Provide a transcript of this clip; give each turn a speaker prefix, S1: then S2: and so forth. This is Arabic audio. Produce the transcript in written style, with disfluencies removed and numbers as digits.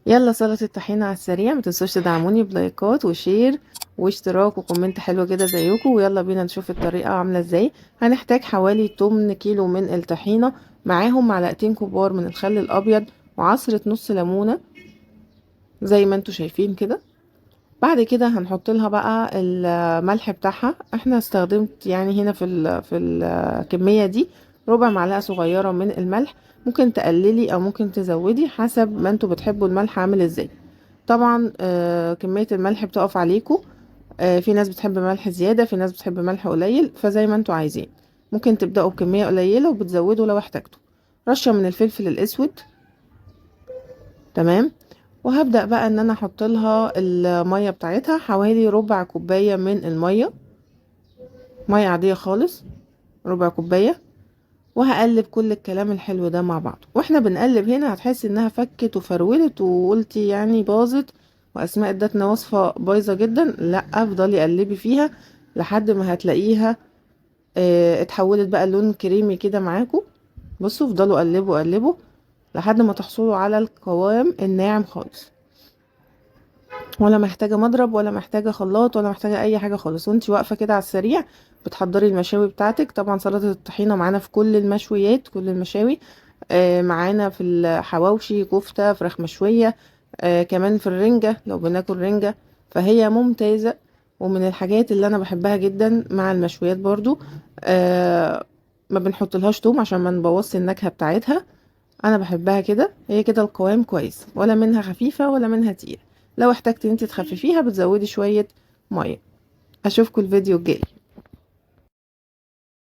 S1: يلا سلطة الطحينة على السريع، متنسوش تدعموني بلايكات وشير واشتراك وكومنت حلو كده زيكم. ويلا بينا نشوف الطريقة عاملة ازاي. هنحتاج حوالي 8 كيلو من الطحينة، معاهم معلقتين كبار من الخل الابيض وعصرة نص ليمونة زي ما انتوا شايفين كده. بعد كده هنحط لها بقى الملح بتاعها. احنا استخدمت يعني هنا في الكمية دي ربع معلقة صغيرة من الملح. ممكن تقللي او ممكن تزودي حسب ما انتوا بتحبوا الملح عامل ازاي. طبعا كمية الملح بتقف عليكم. في ناس بتحب ملح زيادة، في ناس بتحب ملح قليل، فزي ما انتوا عايزين. ممكن تبدأوا بكمية قليلة وبتزودوا لو احتاجتوا. رشة من الفلفل الاسود. تمام. وهبدأ بقى ان انا احط لها المية بتاعتها، حوالي ربع كوباية من المية، مية عادية خالص، ربع كوباية. وهقلب كل الكلام الحلو ده مع بعض. واحنا بنقلب هنا هتحسي انها فكت وفرولت وقلتي يعني باظت واسماء ادتنا وصفة بايظة جدا. لا، افضلي قلبي فيها لحد ما هتلاقيها اتحولت بقى لون كريمي كده معاكم. بصوا، افضلوا قلبوا قلبوا لحد ما تحصلوا على القوام الناعم خالص. ولا محتاجة مضرب ولا محتاجة خلاط ولا محتاجة اي حاجة خالص، وانتي واقفة كده على السريع بتحضري المشاوي بتاعتك. طبعا سلطة الطحينة معانا في كل المشويات، كل المشاوي. معانا في الحواوشي، كفتة، فراخ مشوية، كمان في الرنجة لو بناكل رنجة. فهي ممتازة ومن الحاجات اللي انا بحبها جدا مع المشويات برضو. ما بنحطلهاش توم عشان ما نبوظش النكهة بتاعتها. انا بحبها كده، هي كده القوام كويس، ولا منها خفيفة ولا منها تقيلة. لو احتجتي انت تخففيها بتزودي شوية مية. اشوفكم الفيديو الجاي.